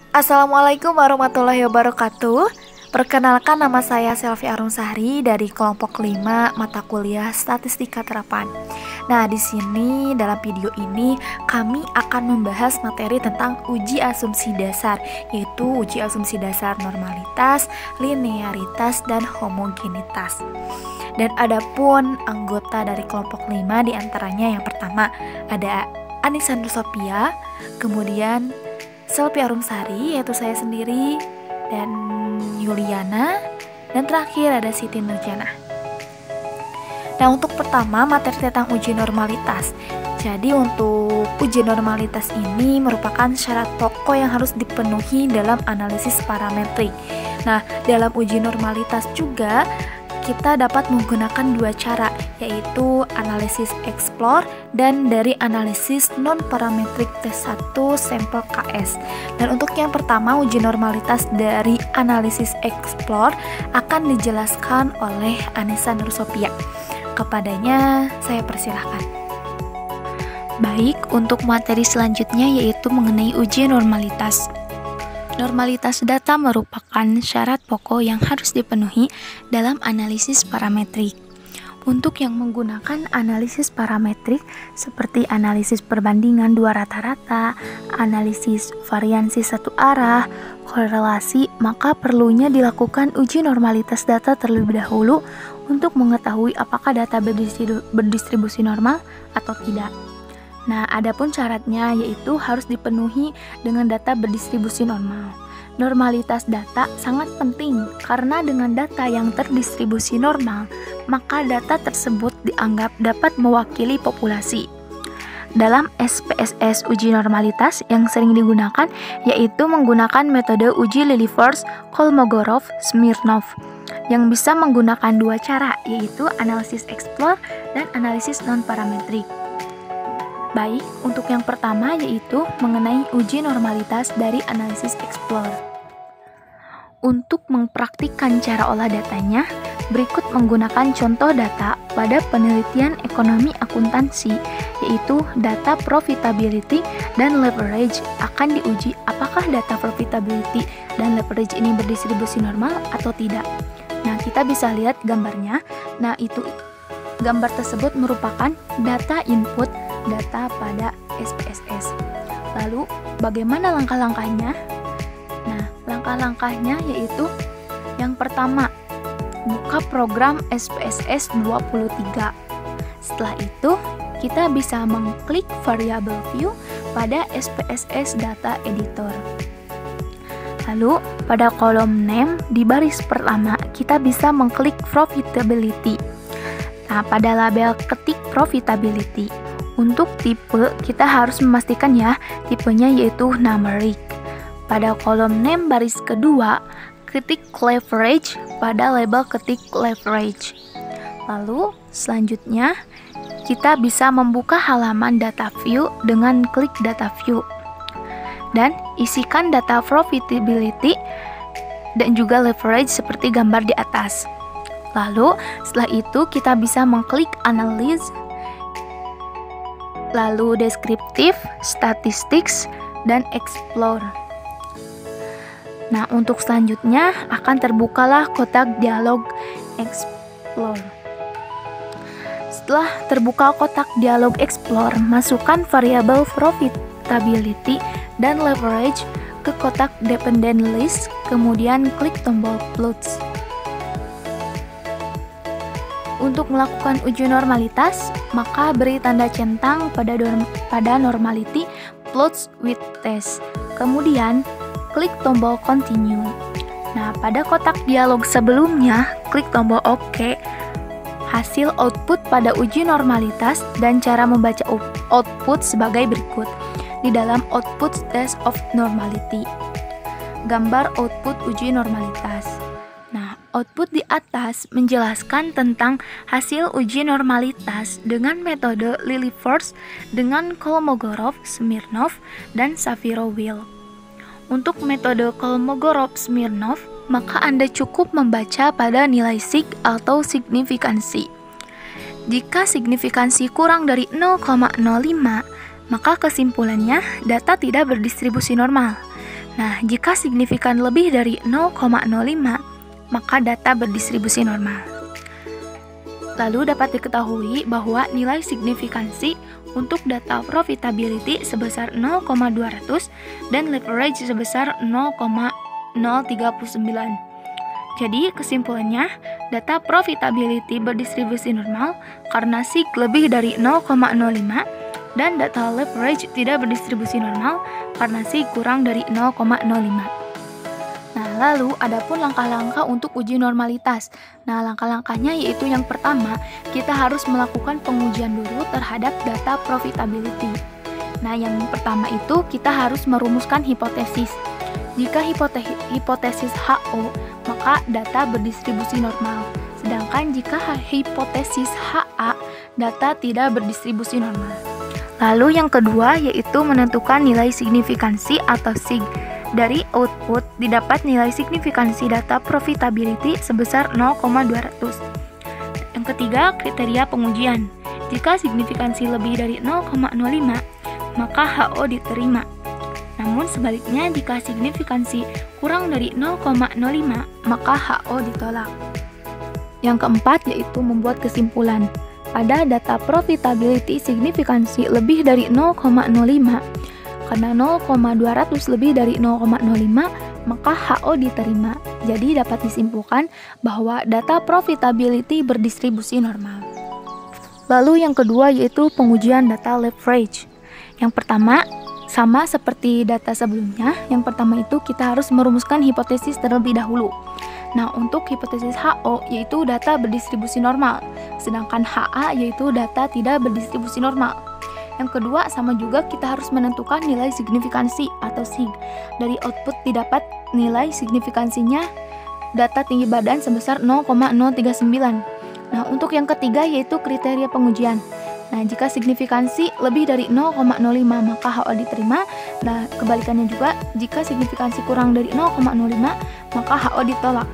Assalamualaikum warahmatullahi wabarakatuh. Perkenalkan, nama saya Selvi Arumsari dari kelompok 5 mata kuliah Statistika Terapan. Nah, di sini dalam video ini kami akan membahas materi tentang uji asumsi dasar, yaitu uji asumsi dasar normalitas, linearitas, dan homogenitas. Dan adapun anggota dari kelompok 5 diantaranya yang pertama ada Anissa Nur Sophia, kemudian Selvi Arumsari, yaitu saya sendiri, dan Yuliana, dan terakhir ada Siti Nurjana. Nah, untuk pertama materi tentang uji normalitas. Jadi untuk uji normalitas ini merupakan syarat pokok yang harus dipenuhi dalam analisis parametrik. Nah, dalam uji normalitas juga kita dapat menggunakan dua cara, yaitu analisis explore dan dari analisis non-parametric tes 1 sampel KS. Dan untuk yang pertama, uji normalitas dari analisis explore akan dijelaskan oleh Anissa Nur Sophia. Kepadanya saya persilahkan. Baik, untuk materi selanjutnya yaitu mengenai uji normalitas. Normalitas data merupakan syarat pokok yang harus dipenuhi dalam analisis parametrik. Untuk yang menggunakan analisis parametrik seperti analisis perbandingan dua rata-rata, analisis variansi satu arah, korelasi, maka perlunya dilakukan uji normalitas data terlebih dahulu untuk mengetahui apakah data berdistribusi normal atau tidak. Nah, adapun syaratnya yaitu harus dipenuhi dengan data berdistribusi normal. Normalitas data sangat penting karena dengan data yang terdistribusi normal, maka data tersebut dianggap dapat mewakili populasi. Dalam SPSS uji normalitas yang sering digunakan yaitu menggunakan metode uji Lilliefors, Kolmogorov, Smirnov yang bisa menggunakan dua cara, yaitu analisis explore dan analisis non-parametrik. Baik, untuk yang pertama yaitu mengenai uji normalitas dari analisis explore. Untuk mempraktikkan cara olah datanya, berikut menggunakan contoh data pada penelitian ekonomi akuntansi, yaitu data profitability dan leverage. Akan diuji apakah data profitability dan leverage ini berdistribusi normal atau tidak. Nah, kita bisa lihat gambarnya. Nah, itu gambar tersebut merupakan data input data pada SPSS. Lalu, bagaimana langkah-langkahnya? Nah, langkah-langkahnya yaitu yang pertama, buka program SPSS 23. Setelah itu, kita bisa mengklik variable view pada SPSS data editor. Lalu, pada kolom name di baris pertama, kita bisa mengklik profitability. Nah, pada label ketik profitability. Untuk tipe, kita harus memastikan ya, tipenya yaitu numeric. Pada kolom name baris kedua, ketik leverage pada label ketik leverage. Lalu, selanjutnya, kita bisa membuka halaman data view dengan klik data view. Dan isikan data profitability dan juga leverage seperti gambar di atas. Lalu, setelah itu kita bisa mengklik analyze, lalu deskriptif, statistics, dan explore. Nah, untuk selanjutnya akan terbukalah kotak dialog explore. Setelah terbuka kotak dialog explore, masukkan variabel profitability dan leverage ke kotak dependent list, kemudian klik tombol plots. Untuk melakukan uji normalitas, maka beri tanda centang pada normality plots with test. Kemudian, klik tombol continue. Nah, pada kotak dialog sebelumnya, klik tombol OK. Hasil output pada uji normalitas dan cara membaca output sebagai berikut. Di dalam output test of normality. Gambar output uji normalitas. Nah, output di atas menjelaskan tentang hasil uji normalitas dengan metode Lilliefors dengan Kolmogorov, Smirnov, dan Shapiro-Wilk. Untuk metode Kolmogorov-Smirnov, maka Anda cukup membaca pada nilai sig atau signifikansi. Jika signifikansi kurang dari 0,05, maka kesimpulannya data tidak berdistribusi normal. Nah, jika signifikan lebih dari 0,05, maka data berdistribusi normal. Lalu dapat diketahui bahwa nilai signifikansi untuk data profitability sebesar 0,200 dan leverage sebesar 0,039. Jadi kesimpulannya, data profitability berdistribusi normal karena SIG lebih dari 0,05 dan data leverage tidak berdistribusi normal karena SIG kurang dari 0,05. Nah, lalu adapun langkah-langkah untuk uji normalitas. Nah, langkah-langkahnya yaitu yang pertama, kita harus melakukan pengujian dulu terhadap data profitability. Nah, yang pertama itu kita harus merumuskan hipotesis. Jika hipotesis HO, maka data berdistribusi normal. Sedangkan jika hipotesis HA, data tidak berdistribusi normal. Lalu yang kedua yaitu menentukan nilai signifikansi atau SIG. Dari output didapat nilai signifikansi data profitability sebesar 0,200. Yang ketiga, kriteria pengujian. Jika signifikansi lebih dari 0,05, maka HO diterima. Namun sebaliknya, jika signifikansi kurang dari 0,05, maka HO ditolak. Yang keempat yaitu membuat kesimpulan. Pada data profitability signifikansi lebih dari 0,05, karena 0,200 lebih dari 0,05, maka HO diterima. Jadi dapat disimpulkan bahwa data profitability berdistribusi normal. Lalu yang kedua yaitu pengujian data leverage. Yang pertama, sama seperti data sebelumnya, yang pertama itu kita harus merumuskan hipotesis terlebih dahulu. Nah, untuk hipotesis HO yaitu data berdistribusi normal, sedangkan HA yaitu data tidak berdistribusi normal. Yang kedua, sama juga kita harus menentukan nilai signifikansi atau SIG. Dari output didapat nilai signifikansinya data tinggi badan sebesar 0,039. Nah, untuk yang ketiga yaitu kriteria pengujian. Nah, jika signifikansi lebih dari 0,05 maka HO diterima. Nah, kebalikannya juga, jika signifikansi kurang dari 0,05 maka HO ditolak.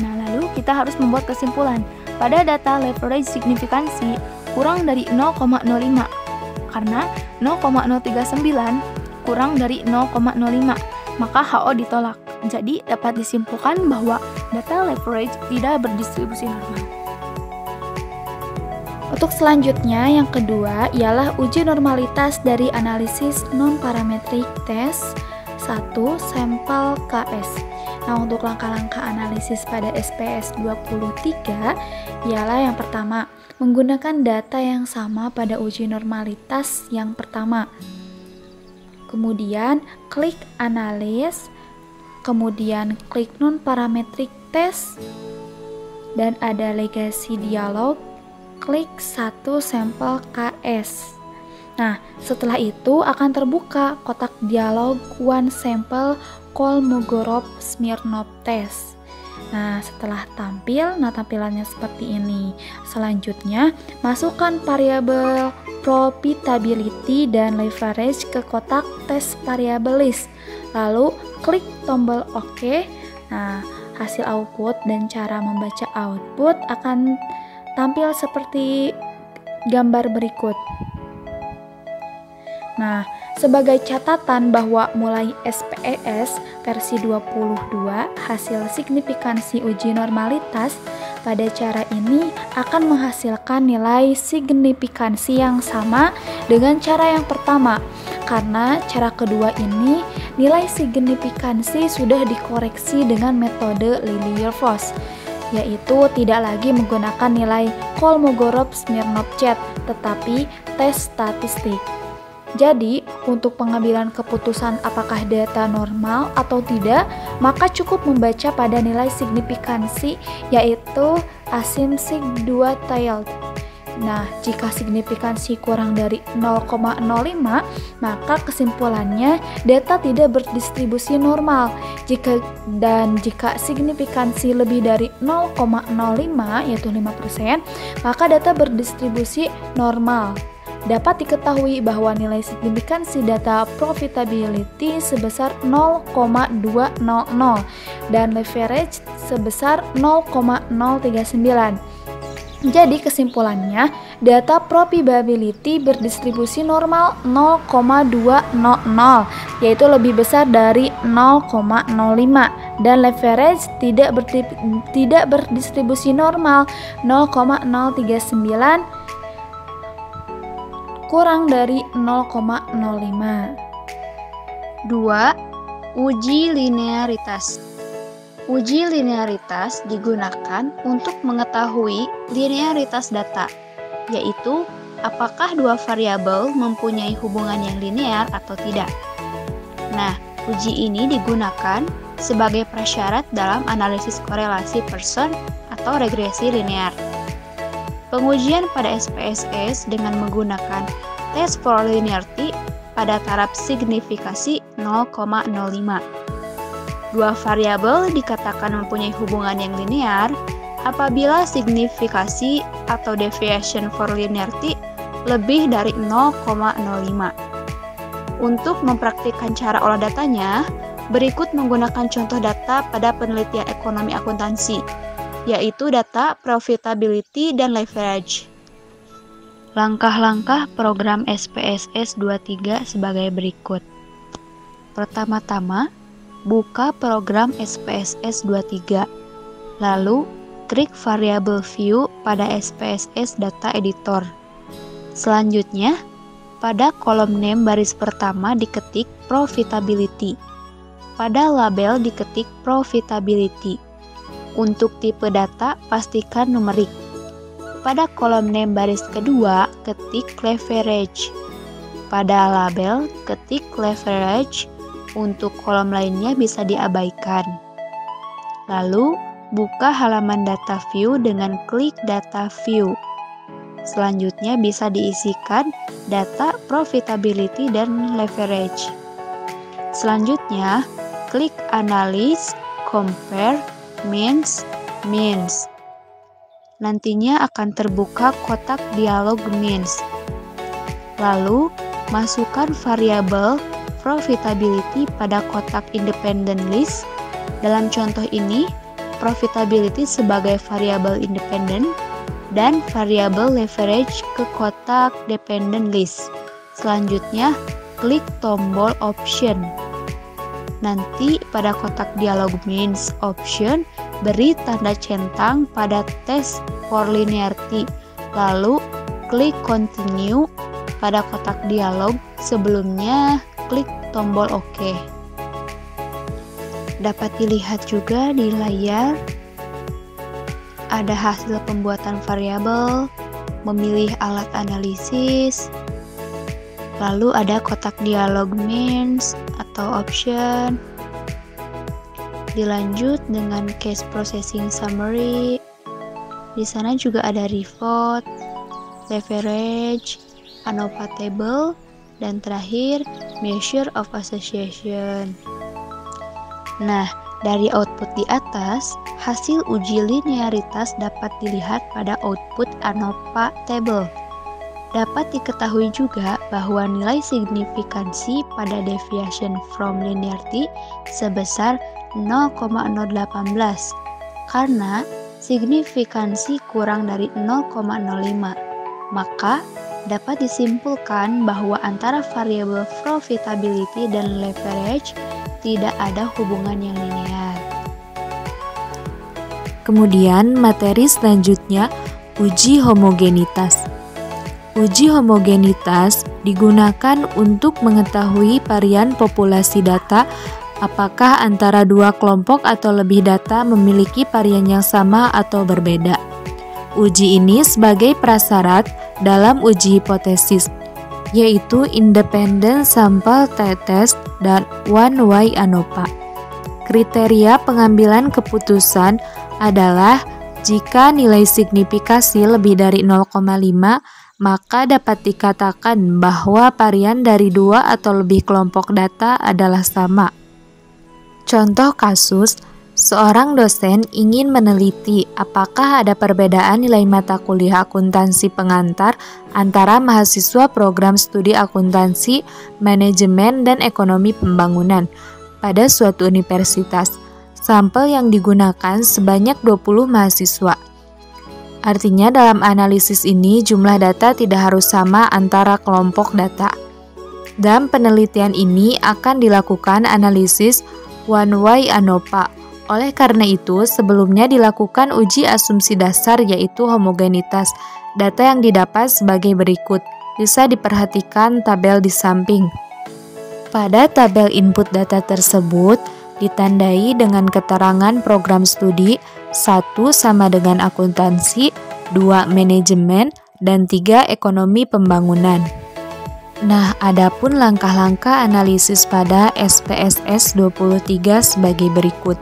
Nah, lalu kita harus membuat kesimpulan. Pada data leverage signifikansi kurang dari 0,05 karena 0,039 kurang dari 0,05 maka HO ditolak. Jadi, dapat disimpulkan bahwa data leverage tidak berdistribusi normal. Untuk selanjutnya, yang kedua ialah uji normalitas dari analisis non-parametric test 1 sampel KS. Nah, untuk langkah-langkah analisis pada SPS 23 ialah yang pertama, menggunakan data yang sama pada uji normalitas yang pertama. Kemudian, klik analis, kemudian klik non-parametric test, dan ada legacy dialog, klik 1 sampel KS. Nah, setelah itu akan terbuka kotak dialog one sample Kolmogorov-Smirnov test. Nah, setelah tampil, tampilannya seperti ini. Selanjutnya, masukkan variabel profitability dan leverage ke kotak test variable list. Lalu, klik tombol OK. Nah, hasil output dan cara membaca output akan tampil seperti gambar berikut. Nah, sebagai catatan bahwa mulai SPS versi 22, hasil signifikansi uji normalitas pada cara ini akan menghasilkan nilai signifikansi yang sama dengan cara yang pertama. Karena cara kedua ini, nilai signifikansi sudah dikoreksi dengan metode Linear-Foss, yaitu tidak lagi menggunakan nilai Kolmogorov-Smirnov chat, tetapi tes statistik. Jadi, untuk pengambilan keputusan apakah data normal atau tidak, maka cukup membaca pada nilai signifikansi, yaitu asymptotic two-tailed. Nah, jika signifikansi kurang dari 0,05, maka kesimpulannya data tidak berdistribusi normal. Jika signifikansi lebih dari 0,05, yaitu 5%, maka data berdistribusi normal. Dapat diketahui bahwa nilai signifikansi data profitability sebesar 0,200 dan leverage sebesar 0,039. Jadi kesimpulannya, data probability berdistribusi normal 0,200, yaitu lebih besar dari 0,05, dan leverage tidak berdistribusi normal 0,039 kurang dari 0,05. 2. Uji linearitas. Uji linearitas digunakan untuk mengetahui linearitas data, yaitu apakah dua variabel mempunyai hubungan yang linear atau tidak. Nah, uji ini digunakan sebagai prasyarat dalam analisis korelasi Pearson atau regresi linear. Pengujian pada SPSS dengan menggunakan test for linearity pada taraf signifikasi 0,05. Dua variabel dikatakan mempunyai hubungan yang linear apabila signifikasi atau deviation for linearity lebih dari 0,05. Untuk mempraktikkan cara olah datanya, berikut menggunakan contoh data pada penelitian ekonomi akuntansi, yaitu data profitability dan leverage. Langkah-langkah program SPSS 23 sebagai berikut. Pertama-tama, buka program SPSS 23. Lalu, klik variable view pada SPSS data editor. Selanjutnya, pada kolom name baris pertama diketik profitability. Pada label diketik profitability. Untuk tipe data, pastikan numerik. Pada kolom name baris kedua, ketik leverage. Pada label, ketik leverage. Untuk kolom lainnya bisa diabaikan. Lalu, buka halaman data view dengan klik data view. Selanjutnya bisa diisikan data profitability dan leverage. Selanjutnya, klik analyze, compare, means. Nantinya akan terbuka kotak dialog means. Lalu, masukkan variabel profitability pada kotak independent list. Dalam contoh ini, profitability sebagai variabel independen dan variabel leverage ke kotak dependent list. Selanjutnya, klik tombol option. Nanti pada kotak dialog means option, beri tanda centang pada test for linearity. Lalu, klik continue pada kotak dialog. Sebelumnya, klik tombol OK. Dapat dilihat juga di layar, ada hasil pembuatan variabel, memilih alat analisis, lalu ada kotak dialog means atau option. Dilanjut dengan case processing summary. Di sana juga ada report, leverage, ANOVA table, dan terakhir measure of association. Nah, dari output di atas, hasil uji linearitas dapat dilihat pada output ANOVA table. Dapat diketahui juga bahwa nilai signifikansi pada deviation from linearity sebesar 0,018 karena signifikansi kurang dari 0,05. Maka dapat disimpulkan bahwa antara variabel profitability dan leverage tidak ada hubungan yang linear. Kemudian materi selanjutnya uji homogenitas. Uji homogenitas digunakan untuk mengetahui varian populasi data, apakah antara dua kelompok atau lebih data memiliki varian yang sama atau berbeda. Uji ini sebagai prasyarat dalam uji hipotesis, yaitu Independent Sample T-Test dan One-Way ANOVA. Kriteria pengambilan keputusan adalah jika nilai signifikasi lebih dari 0,5, maka dapat dikatakan bahwa varian dari dua atau lebih kelompok data adalah sama. Contoh kasus, seorang dosen ingin meneliti apakah ada perbedaan nilai mata kuliah akuntansi pengantar antara mahasiswa program studi akuntansi, manajemen, dan ekonomi pembangunan pada suatu universitas. Sampel yang digunakan sebanyak 20 mahasiswa. Artinya dalam analisis ini jumlah data tidak harus sama antara kelompok data. Dalam penelitian ini akan dilakukan analisis one way ANOVA. Oleh karena itu, sebelumnya dilakukan uji asumsi dasar yaitu homogenitas. Data yang didapat sebagai berikut. Bisa diperhatikan tabel di samping. Pada tabel input data tersebut ditandai dengan keterangan program studi 1 sama dengan akuntansi, 2 manajemen, dan 3 ekonomi pembangunan. Nah, adapun langkah-langkah analisis pada SPSS 23 sebagai berikut.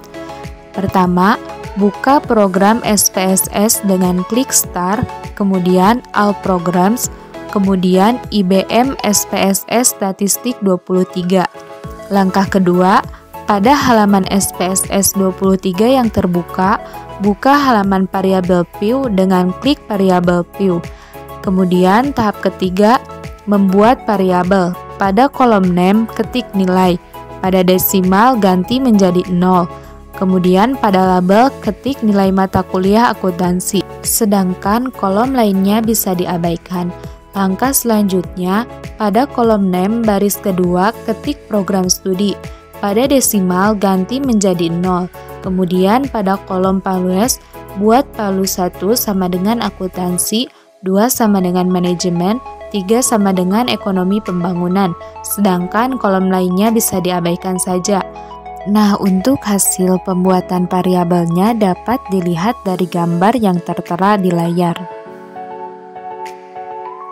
Pertama, buka program SPSS dengan klik Start, kemudian All Programs, kemudian IBM SPSS Statistik 23. Langkah kedua, pada halaman SPSS 23 yang terbuka, buka halaman variabel view dengan klik variabel view. Kemudian tahap ketiga, membuat variabel. Pada kolom name, ketik nilai. Pada desimal, ganti menjadi 0. Kemudian pada label, ketik nilai mata kuliah akuntansi. Sedangkan kolom lainnya bisa diabaikan. Langkah selanjutnya, pada kolom name baris kedua, ketik program studi. Pada desimal, ganti menjadi 0. Kemudian pada kolom palues, buat palu 1 sama dengan akuntansi, 2 sama dengan manajemen, 3 sama dengan ekonomi pembangunan. Sedangkan kolom lainnya bisa diabaikan saja. Nah, untuk hasil pembuatan variabelnya dapat dilihat dari gambar yang tertera di layar.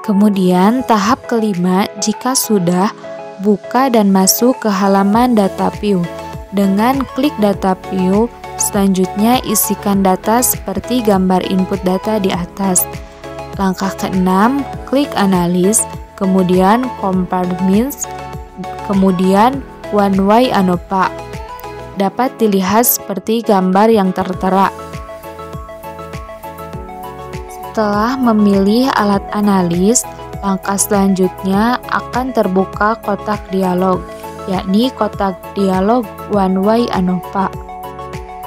Kemudian tahap kelima, jika sudah, buka dan masuk ke halaman data view. Dengan klik data view, selanjutnya isikan data seperti gambar input data di atas. Langkah keenam, klik analis, kemudian compartments, kemudian one way ANOVA. Dapat dilihat seperti gambar yang tertera. Setelah memilih alat analis, langkah selanjutnya akan terbuka kotak dialog, yakni kotak dialog one way ANOVA.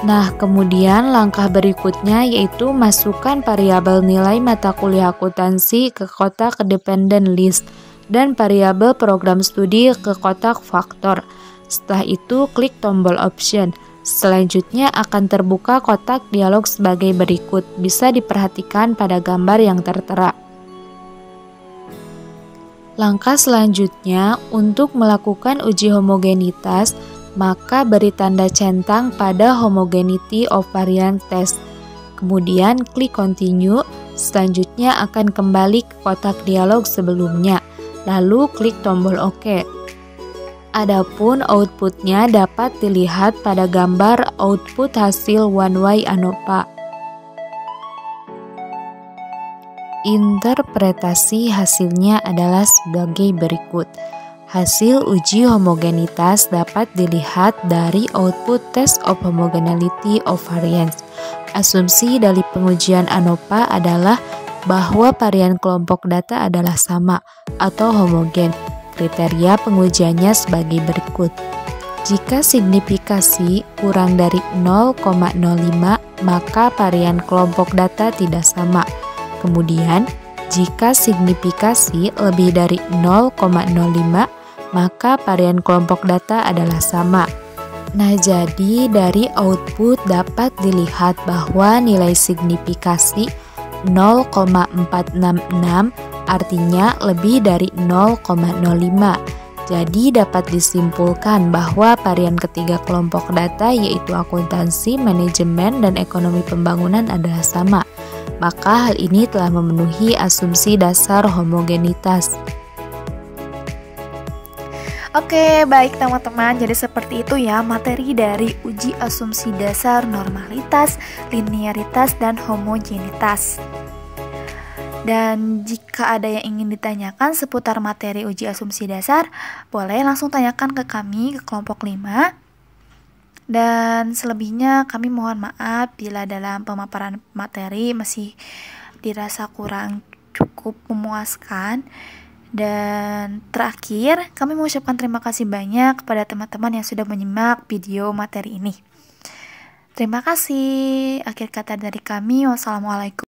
Nah, kemudian langkah berikutnya yaitu masukkan variabel nilai mata kuliah akuntansi ke kotak dependent list dan variabel program studi ke kotak faktor. Setelah itu, klik tombol option. Selanjutnya akan terbuka kotak dialog sebagai berikut. Bisa diperhatikan pada gambar yang tertera. Langkah selanjutnya, untuk melakukan uji homogenitas, maka beri tanda centang pada homogeneity of variance test. Kemudian klik continue, selanjutnya akan kembali ke kotak dialog sebelumnya. Lalu klik tombol OK. Adapun outputnya dapat dilihat pada gambar output hasil one way ANOVA. Interpretasi hasilnya adalah sebagai berikut. Hasil uji homogenitas dapat dilihat dari output test of homogeneity of variance. Asumsi dari pengujian ANOVA adalah bahwa varian kelompok data adalah sama atau homogen. Kriteria pengujiannya sebagai berikut. Jika signifikasi kurang dari 0,05, maka varian kelompok data tidak sama. Kemudian, jika signifikasi lebih dari 0,05, maka varian kelompok data adalah sama. Nah, jadi dari output dapat dilihat bahwa nilai signifikasi 0,466 artinya lebih dari 0,05. Jadi dapat disimpulkan bahwa varian ketiga kelompok data yaitu akuntansi, manajemen, dan ekonomi pembangunan adalah sama. Maka hal ini telah memenuhi asumsi dasar homogenitas. Oke, baik teman-teman, jadi seperti itu ya materi dari uji asumsi dasar normalitas, linearitas, dan homogenitas. Dan jika ada yang ingin ditanyakan seputar materi uji asumsi dasar, boleh langsung tanyakan ke kami, ke kelompok 5. Dan selebihnya kami mohon maaf bila dalam pemaparan materi masih dirasa kurang cukup memuaskan. Dan terakhir, kami mengucapkan terima kasih banyak kepada teman-teman yang sudah menyimak video materi ini. Terima kasih. Akhir kata dari kami, wassalamualaikum.